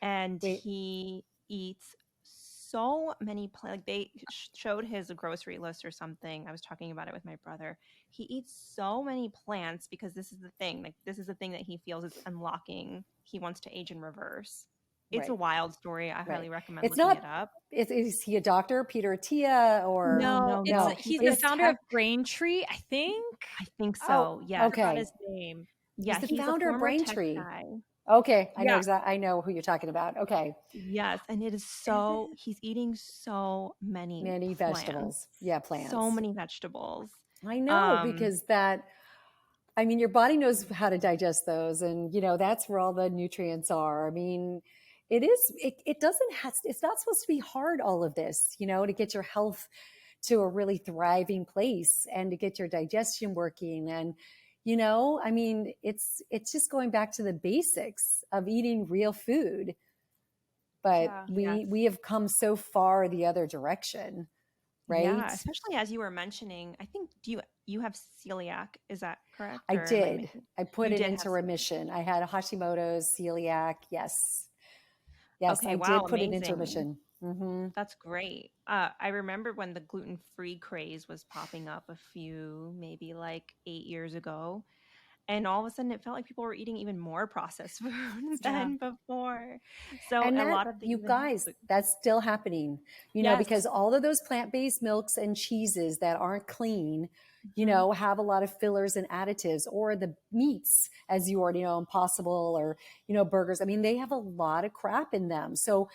Speaker 3: And
Speaker 2: Wait,
Speaker 3: he eats so many like they showed his grocery list or something. I was talking about it with my brother. He eats so many plants because this is the thing. Like this is the thing that he feels is unlocking. He wants to age in reverse. It's a
Speaker 2: right,
Speaker 3: wild story. I
Speaker 2: right.
Speaker 3: highly recommend
Speaker 2: It's
Speaker 3: looking
Speaker 2: not,
Speaker 3: it up.
Speaker 2: is he a doctor, Peter Attia, or
Speaker 1: No,
Speaker 3: No,
Speaker 1: it's
Speaker 3: no,
Speaker 2: no?
Speaker 3: he's
Speaker 1: he's
Speaker 3: a
Speaker 1: the
Speaker 2: Is,
Speaker 1: founder of
Speaker 3: tech.
Speaker 1: Braintree, I think.
Speaker 3: I think
Speaker 2: oh,
Speaker 3: so. Yes.
Speaker 1: Forgot
Speaker 2: okay.
Speaker 1: his name.
Speaker 2: He's
Speaker 3: Yeah,
Speaker 2: the
Speaker 3: he's a
Speaker 2: founder of
Speaker 3: former tech
Speaker 2: Braintree.
Speaker 3: guy.
Speaker 2: Okay.
Speaker 1: Yeah.
Speaker 2: I know who you're talking about. Okay.
Speaker 3: Yes, and it is so he's eating so many
Speaker 2: Many
Speaker 3: plants.
Speaker 2: vegetables. Yeah,
Speaker 3: So
Speaker 2: plants.
Speaker 3: many vegetables.
Speaker 2: I know,
Speaker 3: Um,
Speaker 2: because that, I mean, your body knows how to digest those, and that's where all the nutrients are. I mean, it doesn't have, it's not supposed to be hard, all of this, to get your health to a really thriving place and to get your digestion working. And, I mean, it's just going back to the basics of eating real food. But
Speaker 3: yeah.
Speaker 1: Yes.
Speaker 2: we have come so far the other direction, right?
Speaker 3: Yeah, especially as you were mentioning, I think you have celiac, is that correct?
Speaker 2: I
Speaker 3: Or am I
Speaker 2: did.
Speaker 3: making
Speaker 2: I
Speaker 3: you
Speaker 2: put it
Speaker 3: did have
Speaker 2: into
Speaker 3: celiac.
Speaker 2: remission. I had a Hashimoto's, celiac. Yes. Yes,
Speaker 3: Okay,
Speaker 2: I
Speaker 3: wow,
Speaker 2: did put it into
Speaker 3: amazing.
Speaker 2: remission. Hmm.
Speaker 3: That's great. I remember when the gluten-free craze was popping up a few, maybe like 8 years ago. And all of a sudden, it felt like people were eating even more processed foods
Speaker 1: Yeah.
Speaker 3: than before. So
Speaker 2: And
Speaker 3: a
Speaker 2: that,
Speaker 3: lot of the
Speaker 2: you
Speaker 3: even
Speaker 2: guys, that's still happening, because
Speaker 1: Yes.
Speaker 2: all of those plant-based milks and cheeses that aren't clean,
Speaker 3: Mhm.
Speaker 2: have a lot of fillers and additives, or the meats, as you already know, Impossible, or, burgers. I mean, they have a lot of crap in them. So,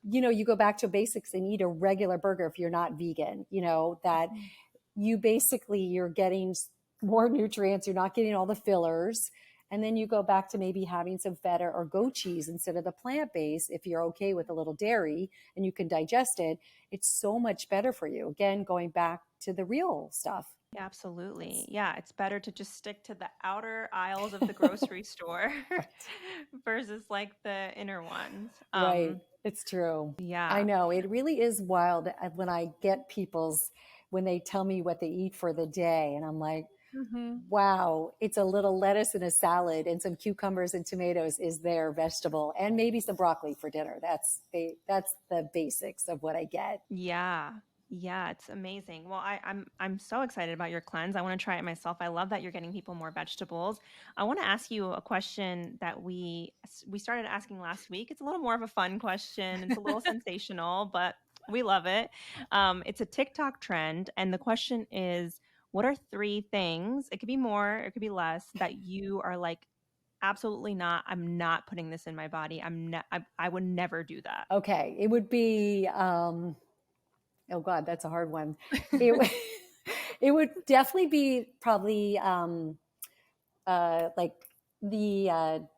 Speaker 2: you go back to basics and eat a regular burger if you're not vegan, that
Speaker 3: Mhm.
Speaker 2: you're getting more nutrients, you're not getting all the fillers. And then you go back to maybe having some feta or goat cheese instead of the plant-based. If you're okay with a little dairy and you can digest it, it's so much better for you. Again, going back to the real stuff.
Speaker 3: Yeah, absolutely.
Speaker 2: That's
Speaker 3: Yeah, it's better to just stick to the outer aisles of the grocery store
Speaker 2: right.
Speaker 3: versus like the inner ones.
Speaker 2: Right. It's true. I
Speaker 3: Yeah.
Speaker 2: know. It really is wild when I get when they tell me what they eat for the day. And I'm like,
Speaker 1: Hmm.
Speaker 2: wow, it's a little lettuce and a salad and some cucumbers and tomatoes is their vegetable, and maybe some broccoli for dinner. That's the basics of what I get.
Speaker 3: Yeah. Yeah, it's amazing. Well, I'm so excited about your cleanse. I want to try it myself. I love that you're getting people more vegetables. I want to ask you a question that we started asking last week. It's a little more of a fun question. It's a little sensational, but we love it. It's a TikTok trend, and the question is, what are three things? It could be more, it could be less, that you are like, absolutely not. I'm not putting this in my body. I would never do that.
Speaker 2: Okay, it would be oh God, that's a hard one. It would it would definitely be probably like the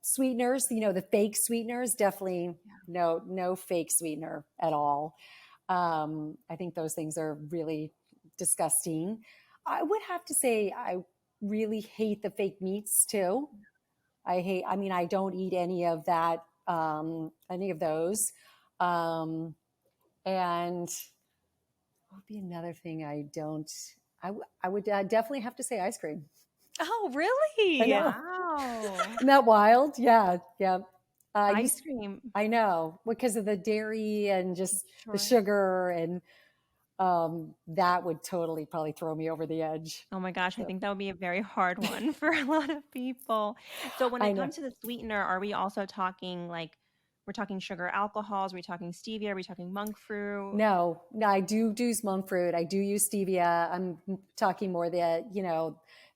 Speaker 2: sweeteners, the fake sweeteners. Definitely no fake sweetener at all. I think those things are really disgusting. I would have to say I really hate the fake meats too. I mean, I don't eat any of that, any of those. Um, and what would be another thing I don't, I would definitely have to say ice cream.
Speaker 1: Oh,
Speaker 2: I
Speaker 1: really?
Speaker 2: know.
Speaker 3: Wow.
Speaker 2: Isn't that wild? Yeah. Yeah. You,
Speaker 3: Ice cream.
Speaker 2: I know, because of the dairy and just the
Speaker 3: Sure.
Speaker 2: sugar, and that would totally probably throw me over the edge.
Speaker 3: Oh my gosh, I
Speaker 2: So
Speaker 3: think that would be a very hard one for a lot of people. So when
Speaker 2: I
Speaker 3: it
Speaker 2: know.
Speaker 3: comes to the sweetener, are we also talking like we're talking sugar alcohols? Are we talking stevia? Are we talking monk fruit?
Speaker 2: No, I do monk fruit. I do use stevia. I'm talking more the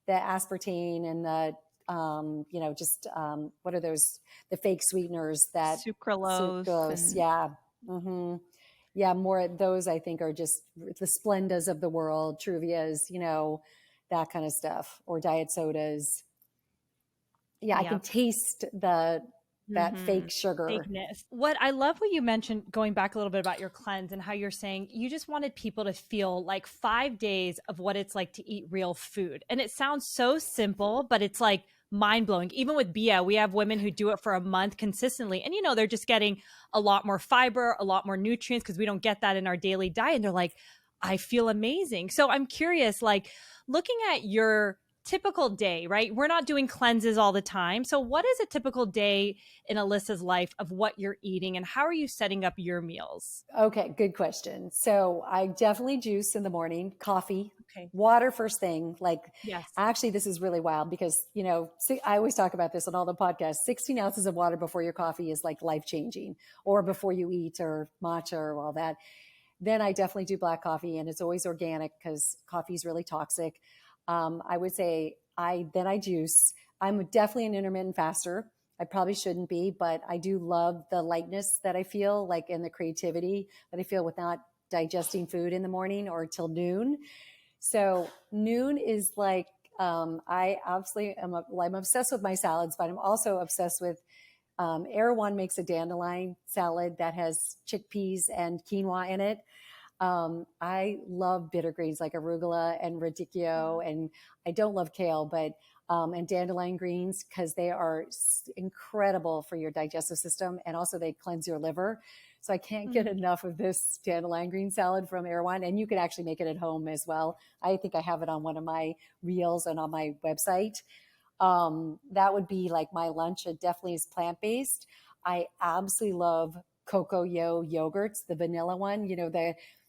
Speaker 2: aspartame and just what are those, the fake sweeteners, that
Speaker 3: Sucralose
Speaker 2: sucrose.
Speaker 3: and
Speaker 2: Yeah. Hmm. Yeah. More of those, I think, are just the Splendas of the world, Truvias, that kind of stuff, or diet sodas. Yeah. I can
Speaker 3: yep.
Speaker 2: taste that
Speaker 3: Mm-hmm.
Speaker 2: fake sugar.
Speaker 1: Fakeness. What I love what you mentioned, going back a little bit about your cleanse and how you're saying you just wanted people to feel like 5 days of what it's like to eat real food. And it sounds so simple, but it's like mind blowing. Even with beeya, we have women who do it for a month consistently. And, they're just getting a lot more fiber, a lot more nutrients because we don't get that in our daily diet. And they're like, I feel amazing. So I'm curious, like looking at your typical day, right? We're not doing cleanses all the time. So what is a typical day in Alyssa's life of what you're eating, and how are you setting up your meals?
Speaker 2: Okay, good question. So I definitely juice in the morning, coffee,
Speaker 1: Okay.
Speaker 2: water first thing. Like,
Speaker 1: Yes.
Speaker 2: actually, this is really wild because, I always talk about this on all the podcasts. 16 ounces of water before your coffee is like life changing, or before you eat, or matcha, or all that. Then I definitely do black coffee, and it's always organic because coffee is really toxic. I would say I juice. I'm definitely an intermittent faster. I probably shouldn't be, but I do love the lightness that I feel, like, in the creativity that I feel with not digesting food in the morning or till noon. So noon is like, I absolutely I'm obsessed with my salads, but I'm also obsessed with, Erewhon makes a dandelion salad that has chickpeas and quinoa in it. I love bitter greens like arugula and radicchio, and I don't love kale, but and dandelion greens, because they are incredible for your digestive system, and also they cleanse your liver. So I can't get enough of this dandelion green salad from Erewhon, and you can actually make it at home as well. I think I have it on one of my reels and on my website. That would be like my lunch. It definitely is plant-based. I absolutely love Cocoa yogurts, the vanilla one,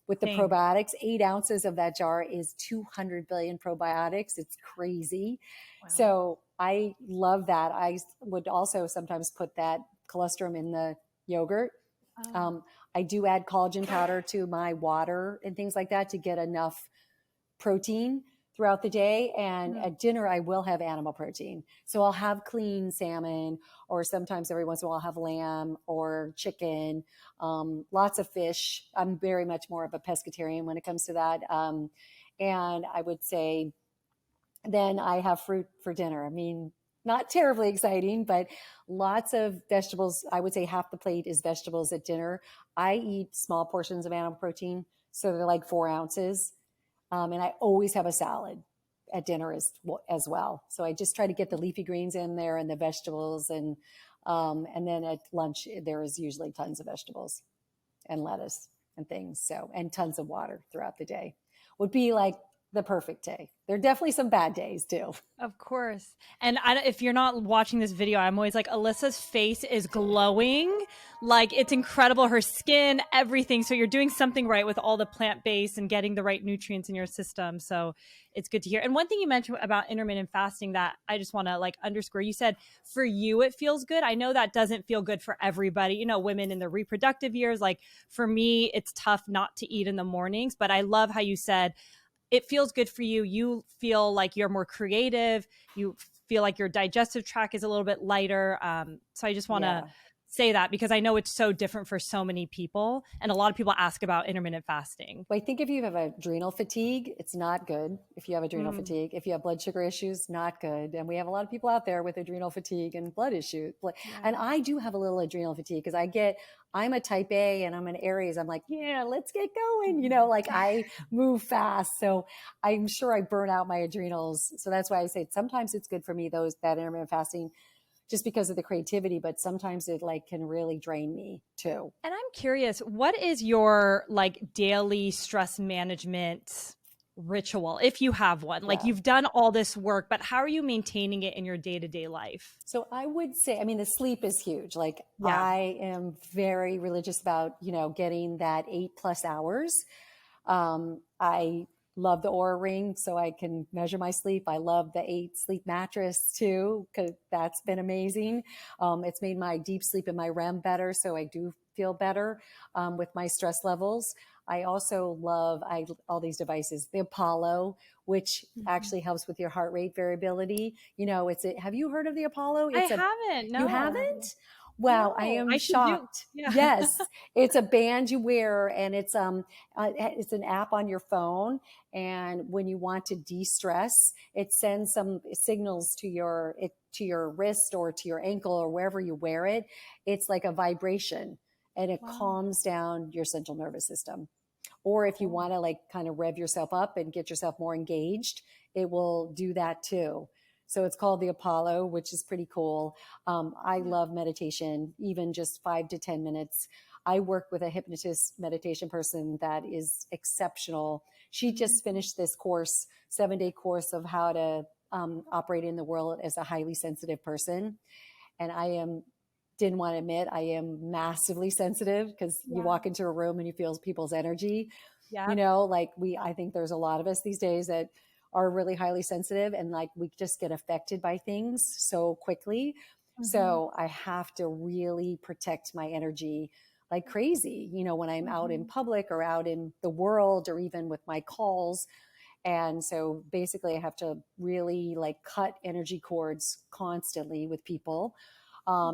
Speaker 2: with the
Speaker 1: Same.
Speaker 2: probiotics. 8 ounces of that jar is 200 billion probiotics. It's crazy.
Speaker 1: Wow.
Speaker 2: So I love that. I would also sometimes put that colostrum in the yogurt.
Speaker 1: Oh.
Speaker 2: I do add collagen powder to my water and things like that to get enough protein throughout the day. And at dinner, I will have animal protein. So I'll have clean salmon, or sometimes every once in a while I'll have lamb or chicken, lots of fish. I'm very much more of a pescatarian when it comes to that. And I would say then I have fruit for dinner. I mean, not terribly exciting, but lots of vegetables. I would say half the plate is vegetables at dinner. I eat small portions of animal protein, so they're like 4 ounces. And I always have a salad at dinner as well. So I just try to get the leafy greens in there and the vegetables. And then at lunch, there is usually tons of vegetables and lettuce and things. So, and tons of water throughout the day would be like the perfect day. There are definitely some bad days too.
Speaker 1: Of course. And if you're not watching this video, I'm always like, Alyssa's face is glowing. Like, it's incredible. Her skin, everything. So you're doing something right with all the plant-based and getting the right nutrients in your system. So it's good to hear. And one thing you mentioned about intermittent fasting that I just want to like underscore, you said for you, it feels good. I know that doesn't feel good for everybody. You know, women in their reproductive years, like for me, it's tough not to eat in the mornings, but I love how you said, it feels good for you. You feel like you're more creative. You feel like your digestive tract is a little bit lighter. So I just want to say that because I know it's so different for so many people. And a lot of people ask about intermittent fasting.
Speaker 2: Well, I think if you have adrenal fatigue, it's not good. If you have adrenal fatigue, if you have blood sugar issues, not good. And we have a lot of people out there with adrenal fatigue and blood issues. And I do have a little adrenal fatigue because I'm a type A and I'm an Aries. I'm like, yeah, let's get going. Like I move fast. So I'm sure I burn out my adrenals. So that's why I say sometimes it's good for me, that intermittent fasting, just because of the creativity, but sometimes it like can really drain me too.
Speaker 1: And I'm curious, what is your like daily stress management ritual, if you have one? Like you've done all this work, but how are you maintaining it in your day-to-day life?
Speaker 2: So I would say, I mean, the sleep is huge. Like I am very religious about, getting that 8+ hours. I love the Aura Ring so I can measure my sleep. I love the 8 sleep mattress too, because that's been amazing. It's made my deep sleep and my REM better. So I do feel better with my stress levels. I also love all these devices, the Apollo, which actually helps with your heart rate variability. Have you heard of the Apollo?
Speaker 1: I haven't. No.
Speaker 2: You haven't? Wow,
Speaker 1: No,
Speaker 2: I am
Speaker 1: I
Speaker 2: shocked.
Speaker 1: Yeah.
Speaker 2: Yes, it's a band you wear, and it's an app on your phone. And when you want to de-stress, it sends some signals to your wrist or to your ankle or wherever you wear it. It's like a vibration, and it calms down your central nervous system. Or if you want to like kind of rev yourself up and get yourself more engaged, it will do that too. So it's called the Apollo, which is pretty cool. I love meditation, even just 5 to 10 minutes. I work with a hypnotist meditation person that is exceptional. She just finished this course, 7-day course of how to operate in the world as a highly sensitive person. And didn't want to admit, I am massively sensitive, because you walk into a room and you feel people's energy.
Speaker 1: Yeah.
Speaker 2: You know, like I think there's a lot of us these days that are really highly sensitive, and like we just get affected by things so quickly. So I have to really protect my energy like crazy, you know, when I'm out in public or out in the world or even with my calls. And so basically I have to really like cut energy cords constantly with people,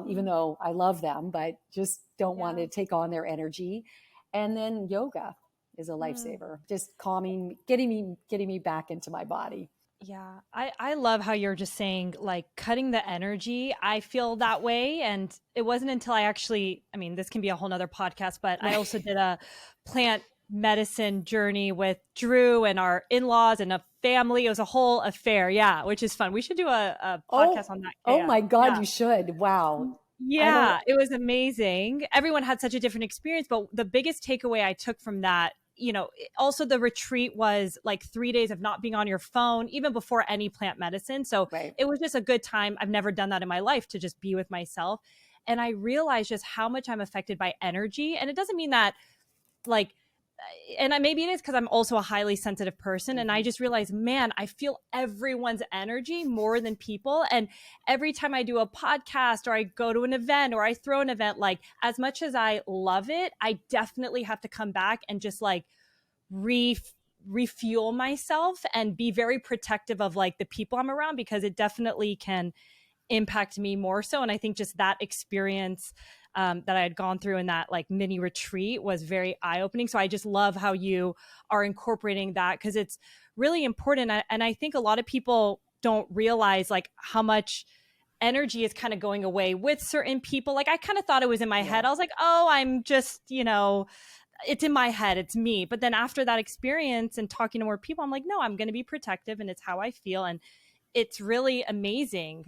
Speaker 2: even though I love them, but just don't want to take on their energy. And then yoga is a lifesaver, just calming, getting me back into my body.
Speaker 1: Yeah. I love how you're just saying like cutting the energy. I feel that way. And it wasn't until I mean, this can be a whole nother podcast, but I also did a plant medicine journey with Drew and our in-laws and a family. It was a whole affair. Yeah. Which is fun. We should do a podcast on that.
Speaker 2: Oh
Speaker 1: Yeah.
Speaker 2: my God,
Speaker 1: Yeah.
Speaker 2: you should. Wow.
Speaker 1: Yeah, it was amazing. Everyone had such a different experience, but the biggest takeaway I took from that, you know, also the retreat was like 3 days of not being on your phone, even before any plant medicine. So it was just a good time. I've never done that in my life, to just be with myself. And I realized just how much I'm affected by energy. And it doesn't mean that like, and maybe it is because I'm also a highly sensitive person. And I just realized, man, I feel everyone's energy more than people. And every time I do a podcast or I go to an event or I throw an event, like as much as I love it, I definitely have to come back and just like refuel myself and be very protective of like the people I'm around, because it definitely can impact me more so. And I think just that experience that I had gone through in that like mini retreat was very eye-opening. So I just love how you are incorporating that, because it's really important. And I think a lot of people don't realize like how much energy is kind of going away with certain people. Like I kind of thought it was in my head. I was like, oh, I'm just, you know, it's in my head, it's me. But then after that experience and talking to more people, I'm like, no, I'm going to be protective, and it's how I feel. And it's really amazing.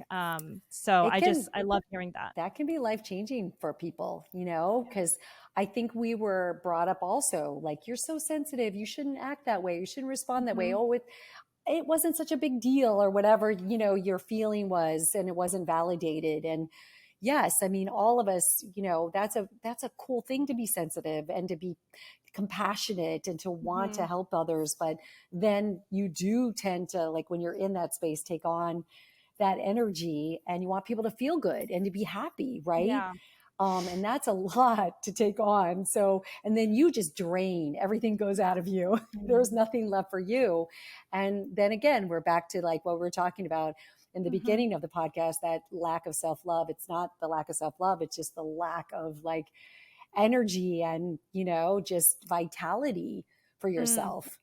Speaker 1: So I love hearing that.
Speaker 2: That can be life-changing for people, you know, because I think we were brought up also like, you're so sensitive, you shouldn't act that way, you shouldn't respond that way. Oh, it wasn't such a big deal, or whatever, you know, your feeling was, and it wasn't validated. And yes, I mean, all of us, you know, that's a cool thing to be sensitive and to be compassionate and to want to help others. But then you do tend to, like, when you're in that space, take on that energy, and you want people to feel good and to be happy, right?
Speaker 1: Yeah.
Speaker 2: And that's a lot to take on. So, and then you just drain, everything goes out of you. There's nothing left for you. And then again, we're back to like what we were talking about in the beginning of the podcast, that lack of self-love. It's not the lack of self-love, it's just the lack of like energy and, you know, just vitality for yourself.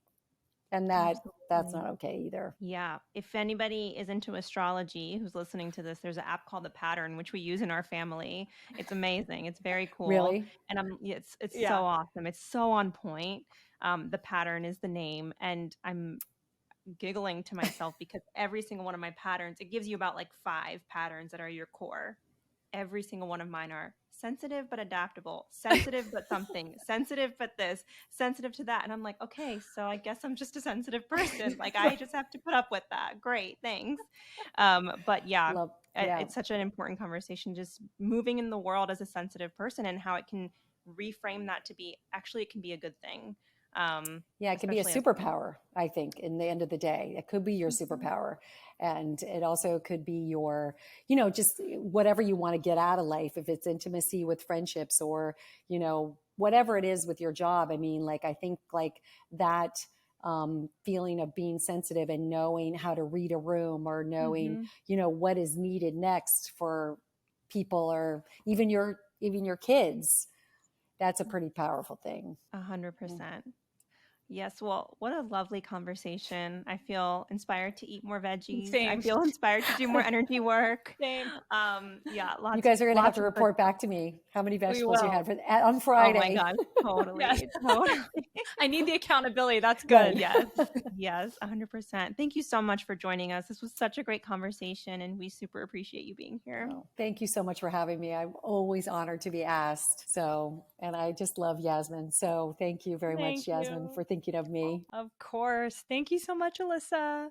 Speaker 2: And that's not okay either.
Speaker 3: Yeah. If anybody is into astrology who's listening to this, there's an app called The Pattern, which we use in our family. It's amazing. It's very cool.
Speaker 2: Really?
Speaker 3: And it's so awesome. It's so on point. The Pattern is the name. And I'm giggling to myself because every single one of my patterns, it gives you about like 5 patterns that are your core. Every single one of mine are sensitive but adaptable, sensitive but something, sensitive but this, sensitive to that. And I'm like, okay, so I guess I'm just a sensitive person. Like I just have to put up with that. Great, thanks. But yeah, it's such an important conversation, just moving in the world as a sensitive person and how it can reframe that to be, actually, it can be a good thing.
Speaker 2: It can be a superpower, I think, in the end of the day. It could be your superpower. And it also could be your, you know, just whatever you want to get out of life. If it's intimacy with friendships, or, you know, whatever it is with your job. I mean, like, I think like that feeling of being sensitive and knowing how to read a room, or knowing, you know, what is needed next for people, or even your kids. That's a pretty powerful thing.
Speaker 3: 100%. Yes. Well, what a lovely conversation. I feel inspired to eat more veggies.
Speaker 1: Same.
Speaker 3: I feel inspired to do more energy work.
Speaker 1: Same.
Speaker 3: Yeah.
Speaker 2: You guys are going to have to report back to me how many vegetables you had on Friday.
Speaker 3: Oh my God. Totally. Totally.
Speaker 1: I need the accountability. That's good.
Speaker 3: Yes. Yes. 100%. Thank you so much for joining us. This was such a great conversation, and we super appreciate you being here.
Speaker 2: Oh, thank you so much for having me. I'm always honored to be asked. So, and I just love Yasmin. So thank you very much, Yasmin, for thinking of me.
Speaker 1: Of course. Thank you so much, Alyssa.